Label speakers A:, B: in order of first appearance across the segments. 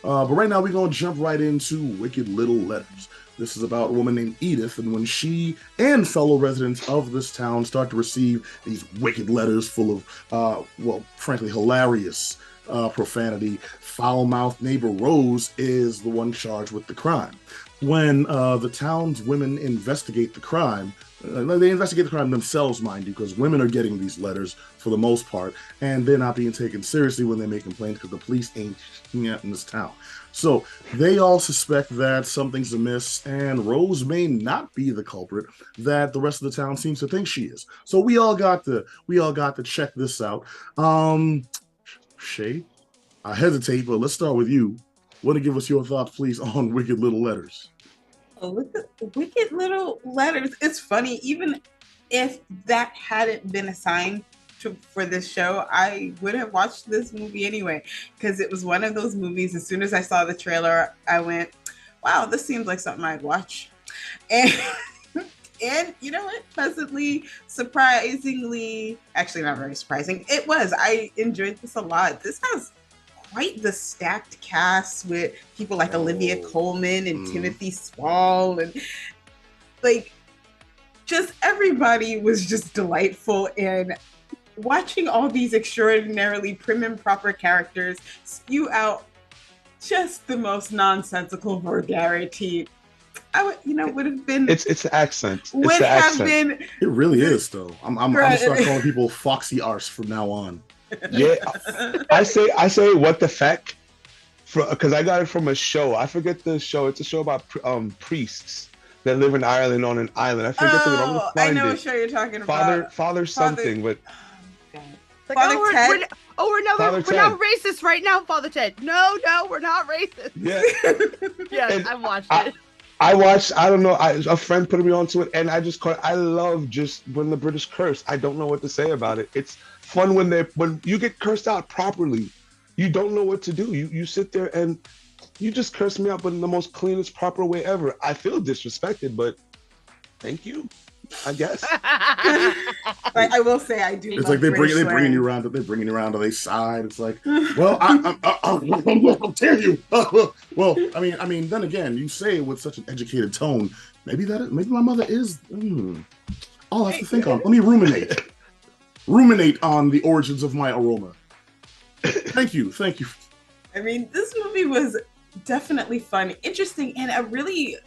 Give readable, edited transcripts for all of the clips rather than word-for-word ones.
A: But right now, we're going to jump right into Wicked Little Letters. This is about a woman named Edith, and when she and fellow residents of this town start to receive these wicked letters full of, frankly, hilarious profanity, foul-mouthed neighbor Rose is the one charged with the crime. When the town's women investigate the crime, they investigate the crime themselves, mind you, because women are getting these letters for the most part, and they're not being taken seriously when they make complaints because the police ain't in this town. So they all suspect that something's amiss, and Rose may not be the culprit that the rest of the town seems to think she is. So we all got to check this out. Shay, I hesitate, but let's start with you. Want to give us your thoughts, please, on Wicked Little Letters?
B: Oh, look at Wicked Little Letters. It's funny, even if that hadn't been assigned for this show, I would have watched this movie anyway, because it was one of those movies. As soon as I saw the trailer, I went, wow, this seems like something I'd watch. And and you know what? Pleasantly, surprisingly, actually not very surprising, it was. I enjoyed this a lot. This has quite the stacked cast with people like Olivia Colman and Timothy Spall, and like just everybody was just delightful. And watching all these extraordinarily prim and proper characters spew out just the most nonsensical vulgarity, would have been.
C: It's the accent.
B: Would
C: it's the
B: have
C: accent.
B: been.
A: It really is, though. I'm gonna start calling people Foxy Arse from now on.
C: Yeah, I say what the feck, because I got it from a show. I forget the show. It's a show about priests that live in Ireland on an island. I forget the name. I'm gonna find
B: I know
C: it.
B: what show you're talking about.
C: Father something, but
D: like,
B: Father Ted.
D: we're not racist right now, Father Ted. No, we're not racist.
C: Yeah.
D: Yes, I watched it.
C: I watched. I don't know. A friend put me onto it, and I just caught. I love just when the British curse. I don't know what to say about it. It's fun when you get cursed out properly. You don't know what to do. You sit there and you just curse me out, but in the most cleanest, proper way ever. I feel disrespected, but thank you, I guess.
B: Like, I will say, I do.
A: It's like they're bringing you around. They're bringing you around to their side. It's like, well, I'll tell you. Well, I mean, then again, you say it with such an educated tone. Maybe my mother is. I'll have to think on. Let me ruminate on the origins of my aroma. Thank you.
B: I mean, this movie was definitely fun, interesting, and I really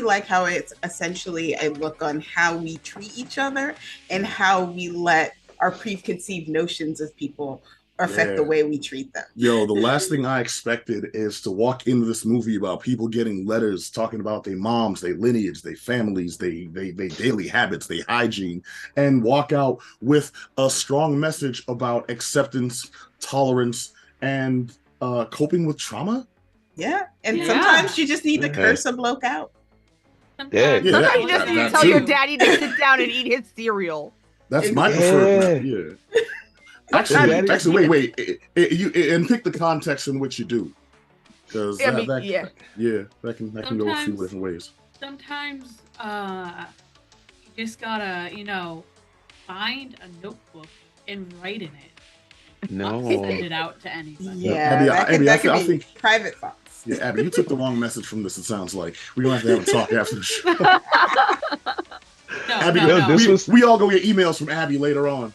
B: like how it's essentially a look on how we treat each other and how we let our preconceived notions of people affect the way we treat them.
A: Yo, the last thing I expected is to walk into this movie about people getting letters talking about their moms, their lineage, their families, their daily habits, their hygiene, and walk out with a strong message about acceptance, tolerance, and coping with trauma.
B: Yeah, and sometimes you just need to curse a bloke out.
C: Yeah.
D: Sometimes you just need to tell your daddy to sit down and eat his cereal.
A: That's my preferred. Yeah. Actually, wait. And pick the context in which you do, because that can go a few different ways.
E: Sometimes you just gotta, find a notebook and write in it.
C: No.
E: Send it out to anybody.
B: Yeah,
A: Abby,
B: I
A: think
B: think private thoughts.
A: Yeah, Abby, you took the wrong message from this. It sounds like we're gonna have to have a talk after the show. Abby, we all go get emails from Abby later on.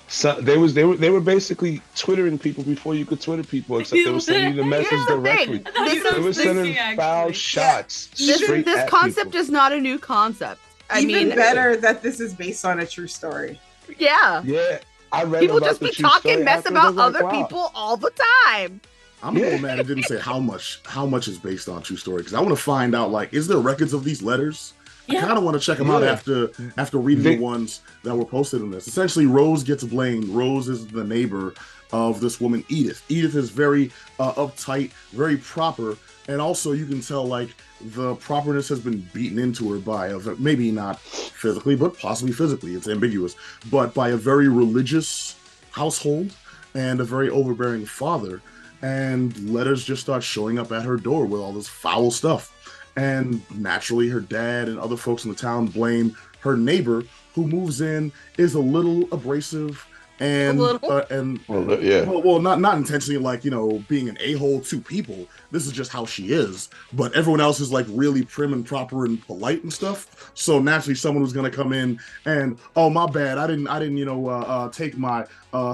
C: So they were basically Twittering people before you could Twitter people, except they were sending you the message directly. They were sending foul shots.
D: This concept is not a new concept.
B: Even better that this is based on a true story.
D: Yeah.
C: Yeah. I read
D: people
C: about
D: just be talking mess about other people all the time.
A: I'm a little mad it didn't say how much is based on true story, because I want to find out, like, is there records of these letters? I kind of want to check them out after reading the ones that were posted in this. Essentially, Rose gets blamed. Rose is the neighbor of this woman, Edith. Edith is very uptight, very proper, and also you can tell, like, the properness has been beaten into her by maybe not physically, but possibly physically. It's ambiguous, but by a very religious household and a very overbearing father. And letters just start showing up at her door with all this foul stuff. And naturally, her dad and other folks in the town blame her neighbor, who moves in, is a little abrasive and
D: little.
C: Yeah.
A: well, not intentionally, like, you know, being an a-hole to people. This is just how she is. But everyone else is like really prim and proper and polite and stuff. So naturally, someone who's gonna come in and, oh, my bad, I didn't, you know, take my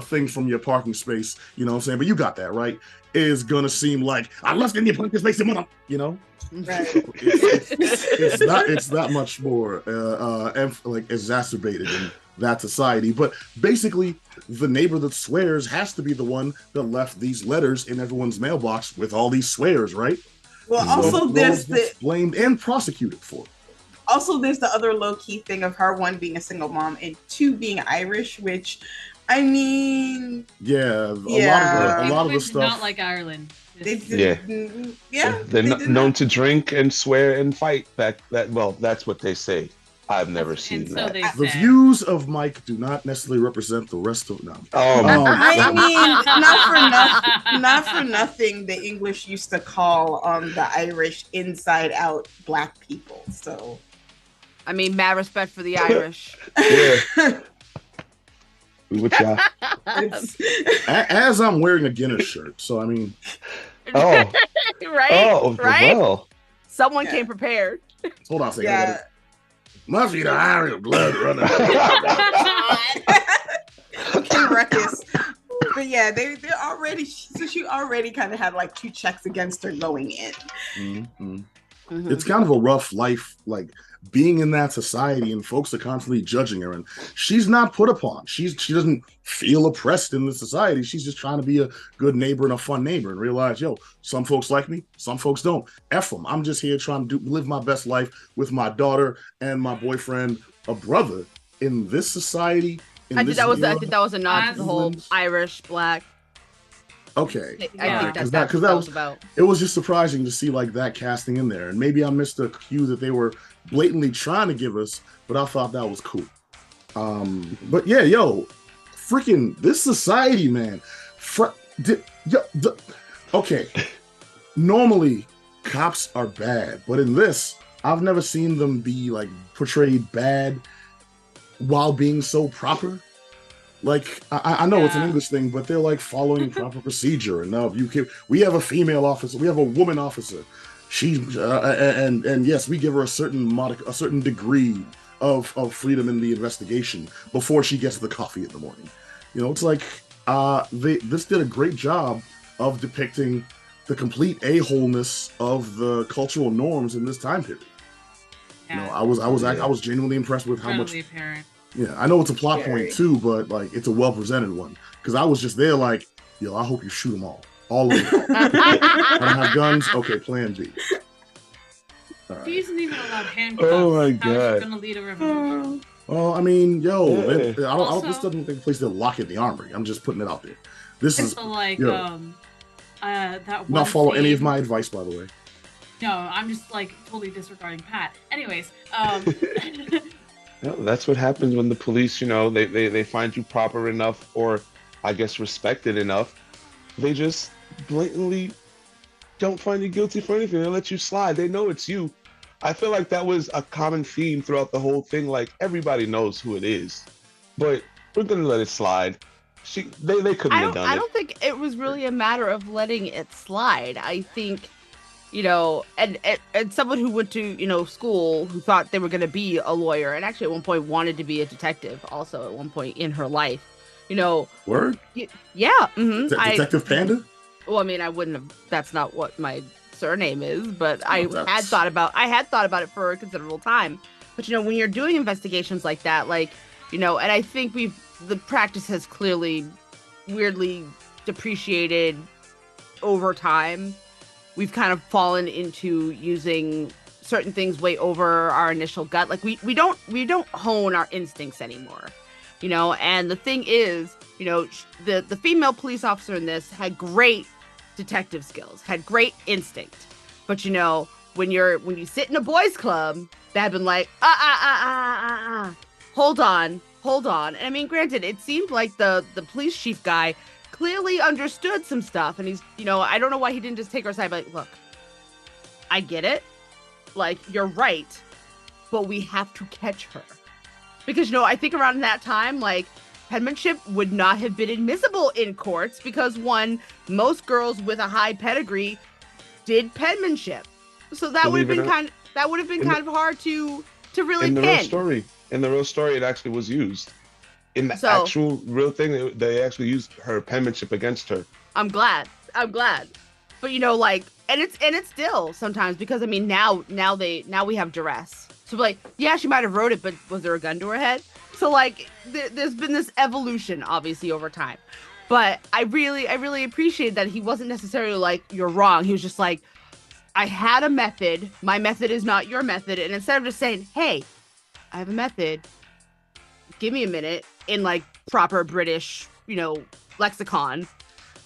A: thing from your parking space. You know what I'm saying? But you got that right. Is gonna seem like I left in your parking space, you know.
B: Right.
A: It's that much more like exacerbated in that society. But basically, the neighbor that swears has to be the one that left these letters in everyone's mailbox with all these swears, right?
B: Well,
A: So
B: also
A: Rose
B: there's
A: gets blamed and prosecuted for it.
B: Also, there's the other low-key thing of her, one, being a single mom, and two, being Irish, which, I mean...
A: Yeah,
B: Yeah.
A: a lot of the
E: England did not
A: stuff...
E: like Ireland.
B: They
C: Yeah.
B: did, yeah.
C: They're
B: they did
C: known
B: not.
C: to drink and swear and fight. Well, that's what they say. I've never seen
E: so
C: that.
E: they
A: The
E: said.
A: views of Mike do not necessarily represent the rest of them.
B: I mean, not for nothing, the English used to call the Irish inside out black people. So,
D: I mean, mad respect for the Irish.
C: Yeah. Which
B: it's,
A: As I'm wearing a Guinness shirt, so I mean,
C: Oh.
D: Right?
C: Oh,
D: Right?
C: well.
D: Someone
B: Yeah.
D: came prepared.
A: hold on a second.
B: yeah.
A: Must be the Irish blood running.
B: Okay, Ruckus. But yeah, they're already, so she already kind of had like two checks against her going in.
A: Mm-hmm.
D: Mhm.
A: It's kind of a rough life, like being in that society, and folks are constantly judging her, and she's not put upon. She doesn't feel oppressed in the society. She's just trying to be a good neighbor and a fun neighbor, and realize, yo, some folks like me, some folks don't. F them. I'm just here trying to live my best life with my daughter and my boyfriend, a brother. In this society,
D: I think that was a nod to the whole
A: England.
D: Irish black.
A: Okay,
E: Yeah.
D: I think that's
A: because
D: what that was about.
A: it was just surprising to see like that casting in there, and maybe I missed a cue that they were blatantly trying to give us, but I thought that was cool. But yeah, yo, freaking this society, man. Okay, normally cops are bad, but in this, I've never seen them be like portrayed bad while being so proper. Like I know it's an
E: Yeah.
A: English thing, but they're like following proper procedure. And no, we have a female officer, we have a woman officer. She's and yes, we give her a certain degree of freedom in the investigation before she gets the coffee in the morning. You know, it's like this did a great job of depicting the complete a-holeness of the cultural norms in this time period. You know, I was genuinely impressed with how much.
E: Apparent.
A: Yeah, I know it's a plot
B: Very.
A: point too, but like it's a well presented one. Because I was just there, like, yo, I hope you shoot them all of them. I don't have guns. Okay, Plan B. All
E: She
A: right.
E: isn't even allowed handcuffs.
C: Oh my
E: How is
C: God.
E: she gonna lead a revolution?
A: Well, I mean, yo,
C: Yeah.
A: this
E: Also-
A: doesn't take place to lock in the armory. I'm just putting it out there. This is
E: So like
A: yo.
E: that one
A: not follow any of
E: scene-
A: my advice, by the way.
E: No, I'm just like totally disregarding Pat. Anyways,
C: No, that's what happens when the police, you know, they find you proper enough, or I guess respected enough. They just blatantly don't find you guilty for anything. They let you slide. They know it's you. I feel like that was a common theme throughout the whole thing. Like everybody knows who it is, but we're gonna let it slide. They couldn't have done
D: I
C: it.
D: don't think it was really a matter of letting it slide. I think, you know, and someone who went to, you know, school, who thought they were going to be a lawyer, and actually at one point wanted to be a detective also at one point in her life, you know.
A: Word?
D: Yeah. Mm-hmm.
A: Detective Panda?
D: Well, I mean, I wouldn't have, that's not what my surname is, but I
A: that's-
D: had thought about it for a considerable time. But, you know, when you're doing investigations like that, like, you know, and I think the practice has clearly weirdly depreciated over time. We've kind of fallen into using certain things way over our initial gut. Like we don't hone our instincts anymore, you know. And the thing is, you know, the female police officer in this had great detective skills, had great instinct. But you know, when you sit in a boys' club, they had been like, hold on. And I mean, granted, it seemed like the police chief guy clearly understood some stuff, and he's, you know, I don't know why he didn't just take her side, but like, look, I get it, like, you're right, but we have to catch her. Because, you know, I think around that time, like, penmanship would not have been admissible in courts because most girls with a high pedigree did penmanship. So that would have been kind of hard to really
C: in the
D: pin.
C: In the real story, it actually was used. In the actual real thing, they actually used her penmanship against her.
D: I'm glad. But and it's still sometimes, because I mean now we have duress. So like, yeah, she might have wrote it, but was there a gun to her head? So like there's been this evolution obviously over time. But I really appreciate that he wasn't necessarily like, you're wrong. He was just like, I had a method. My method is not your method. And instead of just saying, hey, I have a method, give me a minute, in like proper British, lexicon,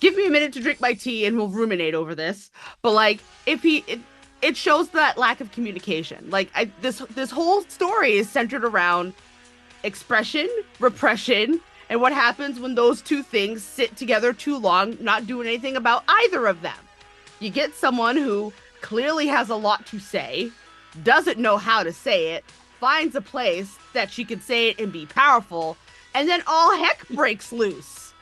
D: give me a minute to drink my tea and we'll ruminate over this. But like, it shows that lack of communication. Like this whole story is centered around expression, repression, and what happens when those two things sit together too long, not doing anything about either of them. You get someone who clearly has a lot to say, doesn't know how to say it, finds a place that she can say it and be powerful, and then all heck breaks loose.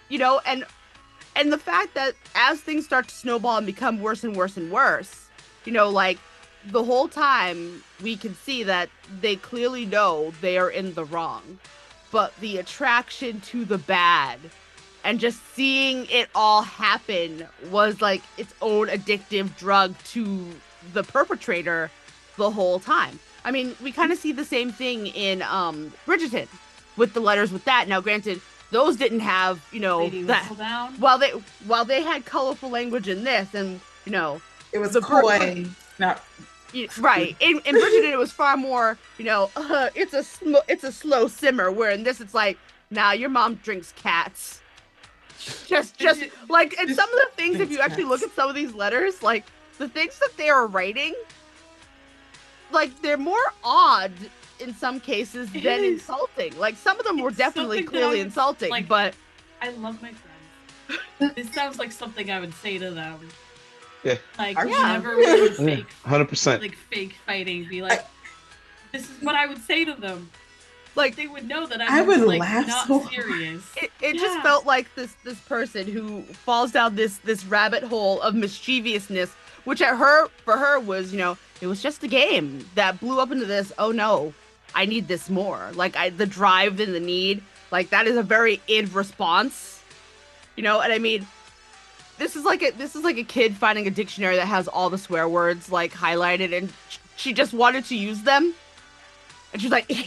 D: And the fact that as things start to snowball and become worse and worse and worse, like the whole time we can see that they clearly know they are in the wrong. But the attraction to the bad and just seeing it all happen was like its own addictive drug to the perpetrator the whole time. I mean, we kind of see the same thing in Bridgerton with the letters with that. Now, granted, those didn't have, that. While they had colorful language in this, and
B: it was coy, not
D: right. In Bridgerton, it was far more, it's a slow simmer. Where in this, it's like, nah, your mom drinks cats. Just like, and some of the things, if you actually look at some of these letters, like the things that they are writing, like they're more odd in some cases than insulting. Like some of them were definitely clearly insulting,
E: like,
D: but
E: I love my friends. This sounds like something I would say to them.
C: Yeah.
E: Like, never really fake,
C: 100%.
E: like fake fighting. Be like, this is what I would say to them. Like they would know that I would like laugh not so serious.
D: It just felt like this person who falls down this rabbit hole of mischievousness, which for her was, it was just a game that blew up into this. Oh no, I need this more. Like the drive and the need, like that is a very id response, and I mean, this is like a kid finding a dictionary that has all the swear words like highlighted, and she just wanted to use them. And she's like, and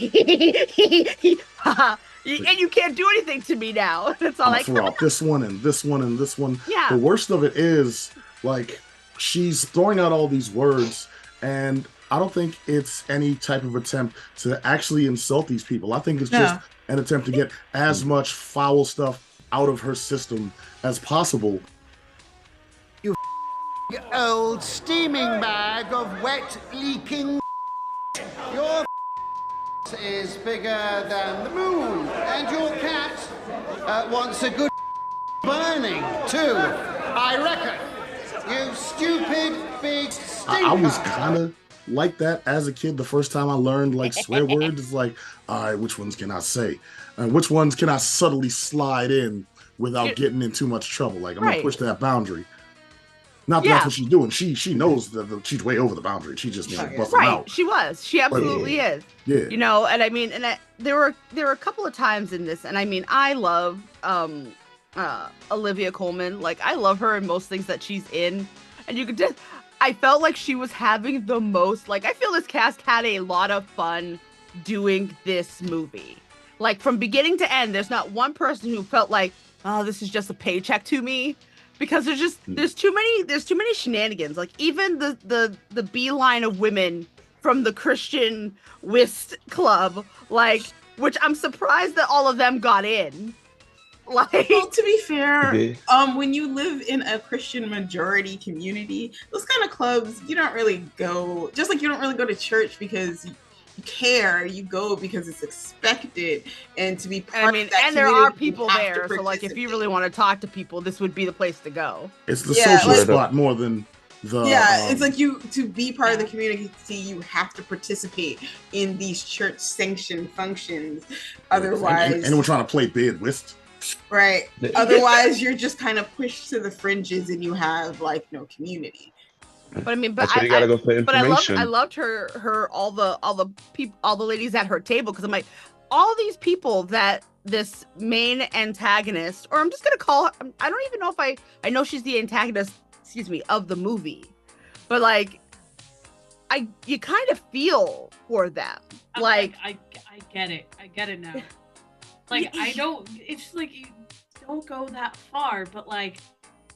D: you can't do anything to me now. It's all like,
A: throw out this one and this one and this one.
D: Yeah.
A: The worst of it is, like, she's throwing out all these words, and I don't think it's any type of attempt to actually insult these people. I think it's just an attempt to get as much foul stuff out of her system as possible.
F: You old steaming bag of wet, leaking. Your is bigger than the moon, and your cat wants a good burning too, I reckon. You stupid big stinker.
A: I was kind of like that as a kid. The first time I learned like swear words, it's like, all right, which ones can I say, and which ones can I subtly slide in without getting in too much trouble? Like I'm gonna push that boundary. Not that that's what she's doing. She knows that she's way over the boundary. She just busts them out.
D: She was. She absolutely is.
A: Yeah.
D: And I mean, there were a couple of times in this, and I mean, I love Olivia Colman. Like I love her in most things that she's in, and you could just. I felt like she was having the most. Like I feel this cast had a lot of fun doing this movie. Like from beginning to end, there's not one person who felt like, oh, this is just a paycheck to me. Because there's too many shenanigans. Like even the beeline of women from the Christian whist club, like, which I'm surprised that all of them got in. Like,
B: well, to be fair, when you live in a Christian majority community, those kind of clubs you don't really go. Just like you don't really go to church because you care, you go because it's expected, and to be part of that,
D: and there are people there, so like if you really want to talk to people, this would be the place to go.
A: It's the social spot more than
B: It's like to be part of the community, you have to participate in these church sanctioned functions. Otherwise,
A: anyone trying to play bid whist.
B: Right. Otherwise, you're just kind of pushed to the fringes, and you have like no community.
D: But I mean,
C: you gotta go for information.
D: I loved her all the ladies at her table, because I'm like, all these people that this main antagonist, or I'm just gonna call her, I don't even know if I know she's the antagonist, of the movie, but like, you kind of feel for them. Like,
E: I get it now. Like, I don't, it's like, you don't go that far, but like,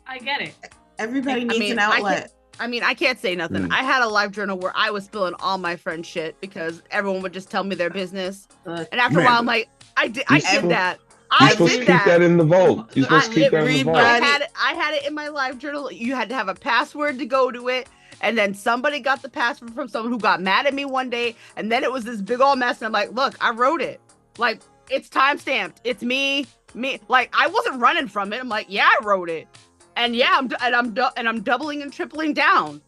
E: I get it.
B: Everybody needs an outlet.
D: I can't say nothing. I had a live journal where I was spilling all my friend shit because everyone would just tell me their business. And after a while, I'm like, I did that.
C: You're supposed to keep that in the vault. You're supposed to keep that in the vault.
D: I had it in my live journal. You had to have a password to go to it. And then somebody got the password from someone who got mad at me one day. And then it was this big old mess. And I'm like, look, I wrote it. Like, it's timestamped. It's me. Like, I wasn't running from it. I'm like, yeah, I wrote it. And yeah, I'm doubling and tripling down.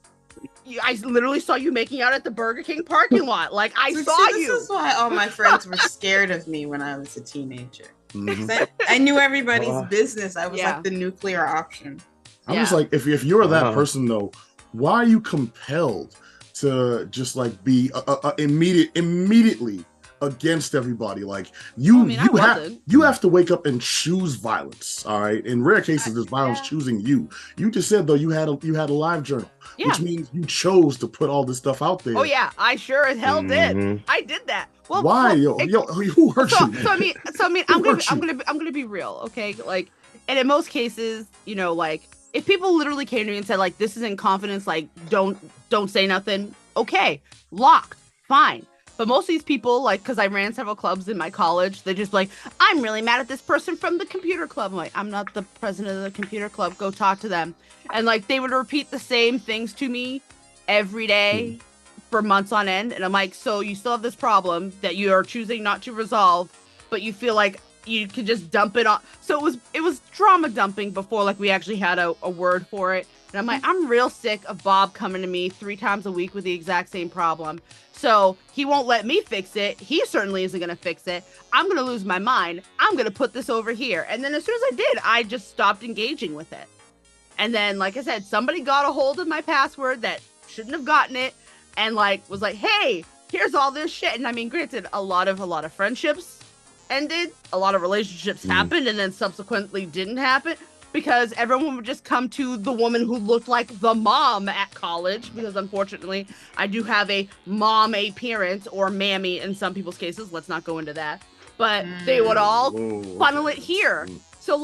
D: I literally saw you making out at the Burger King parking lot. Like, I saw you.
B: This is why all my friends were scared of me when I was a teenager. Mm-hmm. I knew everybody's business. I was like the nuclear option.
A: I'm just like, if you're that person though, why are you compelled to just like be immediately against everybody? Like, you have to wake up and choose violence. All right, in rare cases there's violence choosing you. You just said though you had a live journal, which means you chose to put all this stuff out there.
D: Oh yeah, I sure as hell did. I did that. Well,
A: why? Who hurt you?
D: So I mean, I'm gonna be real, okay? Like, and in most cases, like, if people literally came to me and said like, this is in confidence, like, don't say nothing, okay, locked, fine. But most of these people, like, because I ran several clubs in my college, they're just like, I'm really mad at this person from the computer club. I'm like, I'm not the president of the computer club. Go talk to them. And, like, they would repeat the same things to me every day for months on end. And I'm like, so you still have this problem that you are choosing not to resolve, but you feel like you could just dump it on. So it was trauma dumping before, like, we actually had a word for it. And I'm like, I'm real sick of Bob coming to me 3 times a week with the exact same problem. So he won't let me fix it. He certainly isn't going to fix it. I'm going to lose my mind. I'm going to put this over here. And then as soon as I did, I just stopped engaging with it. And then, like I said, somebody got a hold of my password that shouldn't have gotten it, and like was like, hey, here's all this shit. And I mean, granted, a lot of friendships ended, a lot of relationships happened, and then subsequently didn't happen. Because everyone would just come to the woman who looked like the mom at college, because unfortunately I do have a mom appearance, or mammy in some people's cases. Let's not go into that. But they would all funnel it here. So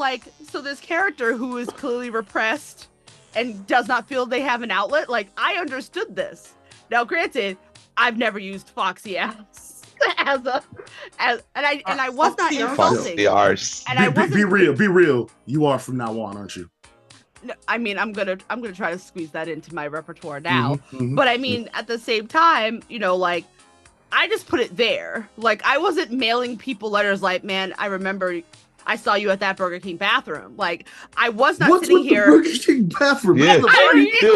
D: this character who is clearly repressed and does not feel they have an outlet, like, I understood this. Now, granted, I've never used Foxy apps. And I was not insulting.
A: Be real. You are from now on, aren't you?
D: No, I mean, I'm gonna try to squeeze that into my repertoire now. But I mean, at the same time, like, I just put it there. Like, I wasn't mailing people letters like, man, I remember I saw you at that Burger King bathroom. Like, I was not sitting here.
A: Burger King bathroom?
C: Yeah.
B: We're
C: getting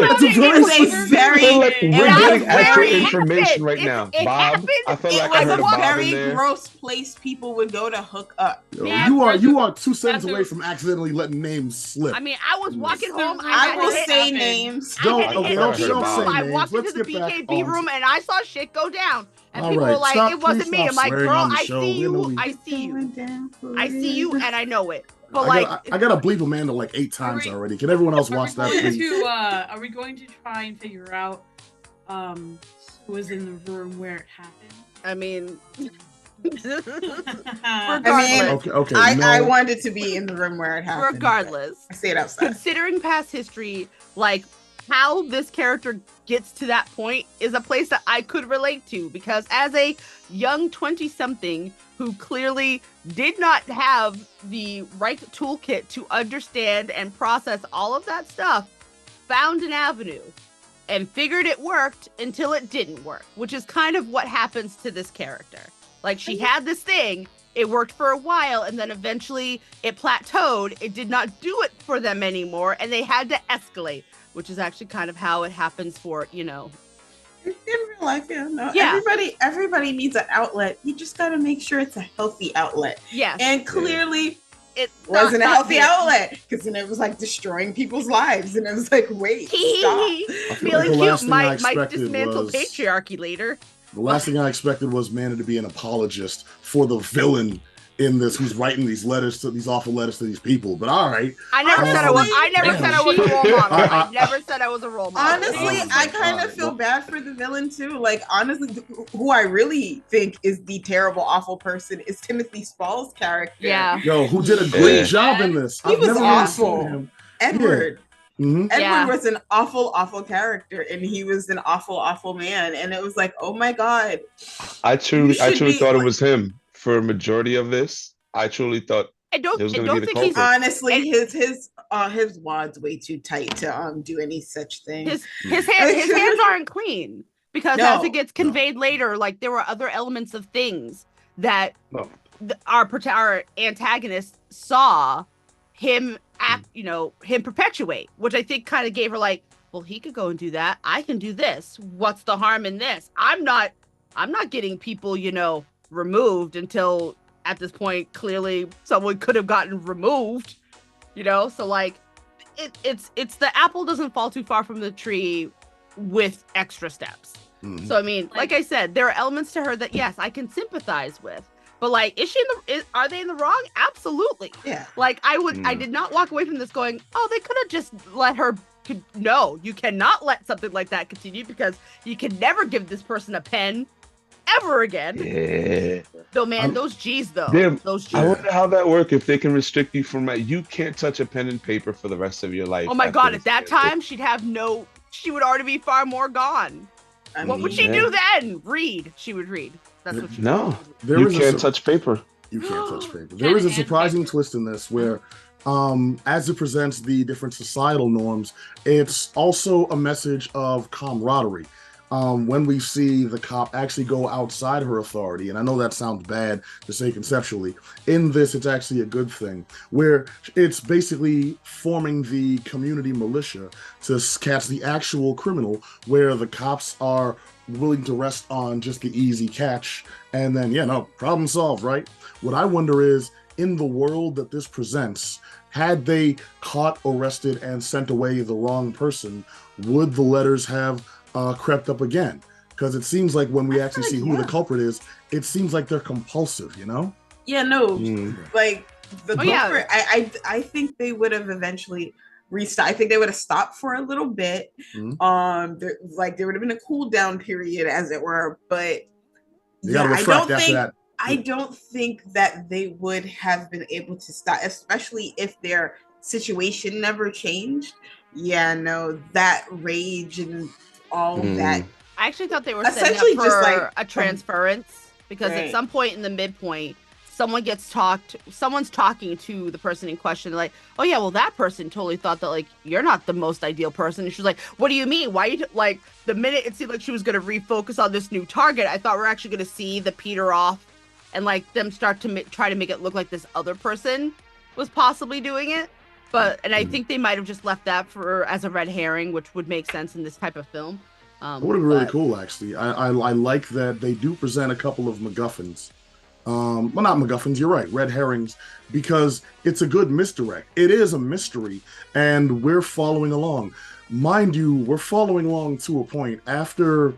C: actual information right now. Bob, I felt like I heard a Bob in there.
B: Very gross place people would go to hook up.
A: You are 2 seconds away from accidentally letting names slip.
D: I mean, I was walking home.
B: I will say names.
A: Don't say names.
D: I walked into the BKB room and I saw shit go down. And people were like, it wasn't me. I'm like, girl, I see you. I see you, and I know it. But
A: I gotta bleep Amanda like 8 times already. Can everyone else watch that, please?
E: Are we going to try and figure out who was in the room where it happened?
D: I mean,
B: regardless. I wanted to be in the room where it happened.
D: Regardless,
B: I say it outside.
D: Considering past history, like, how this character gets to that point is a place that I could relate to, because as a young 20-something who clearly did not have the right toolkit to understand and process all of that stuff, found an avenue and figured it worked until it didn't work, which is kind of what happens to this character. Like, she had this thing, it worked for a while, and then eventually it plateaued. It did not do it for them anymore, and they had to escalate, which is actually kind of how it happens for, in real
B: life. Everybody needs an outlet. You just got to make sure it's a healthy outlet.
D: Yes.
B: And clearly
D: it
B: wasn't a healthy outlet, because then it was like destroying people's lives, and it was like, wait, stop.
D: Feeling cute might dismantle patriarchy later.
A: The last thing I expected was Manny to be an apologist for the villain in this, who's writing these awful letters to these people. But all right.
D: I never said I was a role model. I never said I was a role model.
B: Honestly, I kind of feel bad for the villain too. Like, honestly, who I really think is the terrible, awful person is Timothy Spall's character.
D: Yeah.
A: Yo, who did a great job in this.
B: He was awful. Edward.
A: Yeah. Mm-hmm.
B: Edward was an awful, awful character, and he was an awful, awful man. And it was like, oh my God.
C: I truly thought it was him. For a majority of this, I truly thought it was going to be the culprit.
B: Honestly, his wad's way too tight to do any such thing.
D: His hands aren't clean, because as it gets conveyed later, like, there were other elements of things that our antagonist saw him him perpetuate, which I think kind of gave her like, well, he could go and do that. I can do this. What's the harm in this? I'm not getting people, removed until at this point clearly someone could have gotten removed, so like it's the apple doesn't fall too far from the tree with extra steps. So I mean, like I said, there are elements to her that yes, I can sympathize with, but like, are they in the wrong? Absolutely.
B: Yeah.
D: Like, I did not walk away from this going, oh, they could have just let her. No, you cannot let something like that continue, because you can never give this person a pen ever again.
C: Yeah.
D: Though, man, those G's though. Those G's.
C: I wonder how that works, if they can restrict you from you can't touch a pen and paper for the rest of your life.
D: Oh my God, at that time she would already be far more gone. What would she do then? Read. She would read. That's what she would do.
C: You can't touch paper.
A: You can't touch paper. There is a surprising twist in this where as it presents the different societal norms, it's also a message of camaraderie. When we see the cop actually go outside her authority, and I know that sounds bad to say conceptually, in this it's actually a good thing, where it's basically forming the community militia to catch the actual criminal, where the cops are willing to rest on just the easy catch, and then, problem solved, right? What I wonder is, in the world that this presents, had they caught, arrested, and sent away the wrong person, would the letters have crept up again? Because it seems like when we actually see who the culprit is, it seems like they're compulsive,
B: Yeah, no, like the culprit, I think they would have eventually restart. I think they would have stopped for a little bit. There would have been a cool down period, as it were, but I don't think that they would have been able to stop, especially if their situation never changed. Yeah, no, that rage and all that.
D: I actually thought they were setting up for a transference, because at some point in the midpoint, someone's talking to the person in question. They're like, oh yeah, well, that person totally thought that, like, you're not the most ideal person. And she's like, what do you mean? Why you like, the minute it seemed like she was going to refocus on this new target, I thought we're actually going to see the peter off and like them start to try to make it look like this other person was possibly doing it. And I think they might have just left that as a red herring, which would make sense in this type of film.
A: It would have been really cool, actually. I like that they do present a couple of MacGuffins. Well, not MacGuffins, you're right, red herrings, because it's a good misdirect. It is a mystery, and we're following along. Mind you, we're following along to a point. After,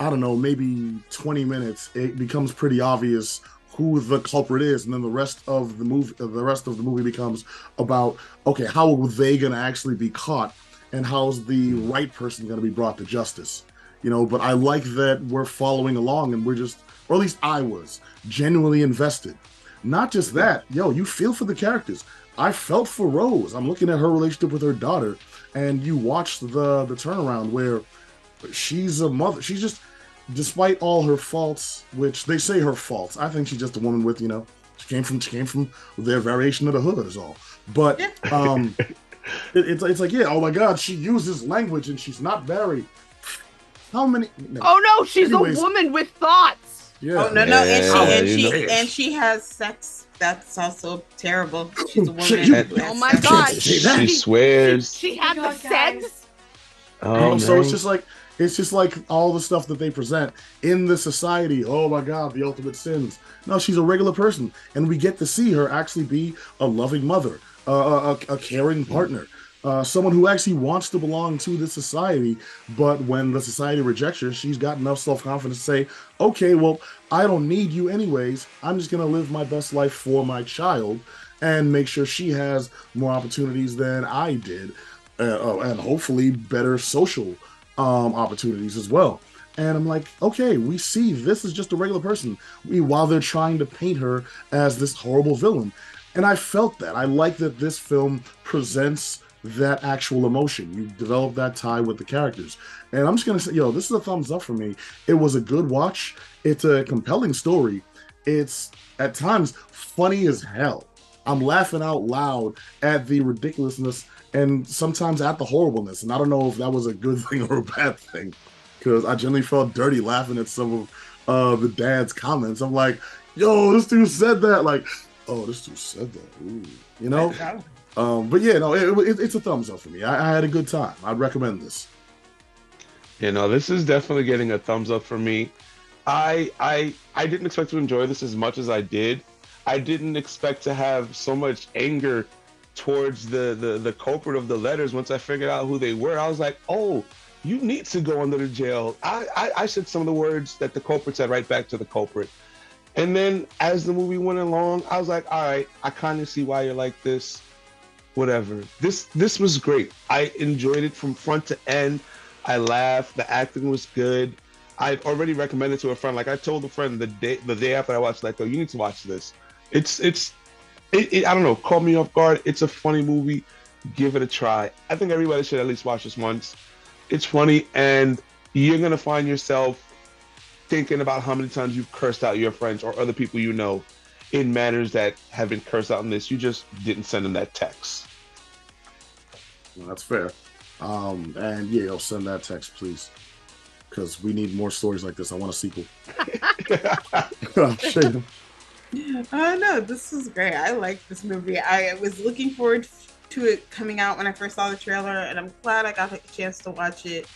A: I don't know, maybe 20 minutes, it becomes pretty obvious who the culprit is, and then the rest of the movie becomes about, okay, how are they going to actually be caught, and how's the right person going to be brought to justice? But I like that we're following along, and we're just, or at least I was, genuinely invested. Not just that, you feel for the characters. I felt for Rose. I'm looking at her relationship with her daughter, and you watch the turnaround where she's a mother. She's just, despite all her faults, which they say her faults, I think she's just a woman with, she came from their variation of the hood is all. But it's like, oh my God, she uses language and she's not married. How many?
D: No. Oh no, she's a woman with thoughts.
A: Yeah.
B: Oh no,
C: Yeah,
B: and she has sex. That's also terrible. She's a woman
A: Shit,
B: who
D: Oh
B: has
D: my
B: sex.
D: God.
A: say that.
C: she swears.
D: She had the
E: God, guys.
D: sense.
C: Oh
A: So
C: man.
A: it's just like all the stuff that they present in the society. Oh my God, the ultimate sins. No, she's a regular person, and we get to see her actually be a loving mother, a caring partner, someone who actually wants to belong to this society. But when the society rejects her, she's got enough self confidence to say, "Okay, well, I don't need you anyways. I'm just gonna live my best life for my child." And make sure she has more opportunities than I did, and hopefully better social opportunities as well. And I'm like, okay, we see this is just a regular person. While they're trying to paint her as this horrible villain, and I felt that. I like that this film presents that actual emotion. You develop that tie with the characters, and I'm just gonna say, this is a thumbs up for me. It was a good watch. It's a compelling story. It's at times funny as hell. I'm laughing out loud at the ridiculousness and sometimes at the horribleness. And I don't know if that was a good thing or a bad thing, because I generally felt dirty laughing at some of the dad's comments. I'm like, yo, this dude said that. Like, oh, this dude said that. Ooh. You know? But yeah, no, it's a thumbs up for me. I had a good time. I'd recommend this.
C: This is definitely getting a thumbs up for me. I didn't expect to enjoy this as much as I did. I didn't expect to have so much anger towards the culprit of the letters. Once I figured out who they were, I was like, oh, you need to go under the jail. I said some of the words that the culprit said right back to the culprit. And then as the movie went along, I was like, all right, I kind of see why you're like this. Whatever. This was great. I enjoyed it from front to end. I laughed. The acting was good. I've already recommended to a friend. Like I told a friend the day after I watched, like, oh, you need to watch this. I don't know, caught me off guard. It's a funny movie. Give it a try. I think everybody should at least watch this once. It's funny, and you're gonna find yourself thinking about how many times you've cursed out your friends or other people you know in manners that have been cursed out in this. You just didn't send them that text.
A: Well, that's fair. And yeah, I'll send that text, please, because we need more stories like this. I want a sequel. Shame.
B: Oh no, this was great. I like this movie. I was looking forward to it coming out when I first saw the trailer, and I'm glad I got a chance to watch it.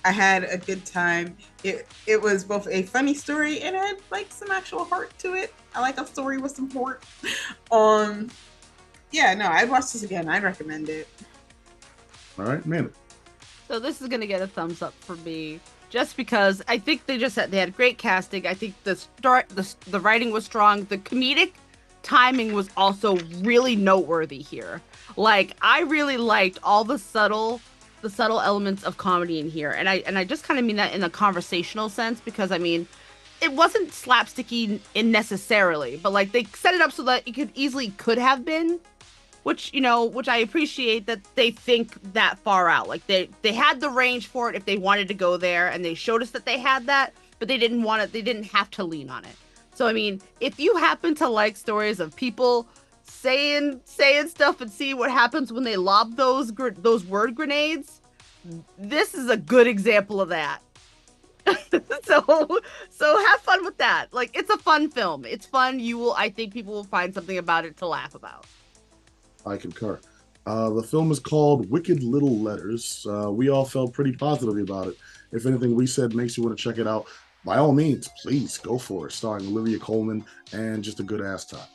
B: I had a good time. It was both a funny story and had like some actual heart to it. I like a story with some heart. Yeah, no, I'd watch this again. I'd recommend it.
A: All right, man.
D: So this is gonna get a thumbs up for me, just because I think they had great casting. I think the writing was strong. The comedic timing was also really noteworthy here. Like I really liked all the subtle elements of comedy in here, and I just kind of mean that in a conversational sense, because I mean it wasn't slapsticky in necessarily, but like they set it up so that it could have been, which I appreciate that they think that far out. Like they had the range for it if they wanted to go there, and they showed us that they had that, but they didn't have to lean on it. So I mean, if you happen to like stories of people saying stuff and see what happens when they lob those word grenades, this is a good example of that. so have fun with that. Like it's a fun film. It's fun. I think people will find something about it to laugh about.
A: I concur. The film is called Wicked Little Letters. We all felt pretty positively about it. If anything we said makes you want to check it out, by all means, please go for it. Starring Olivia Colman and just a good ass time.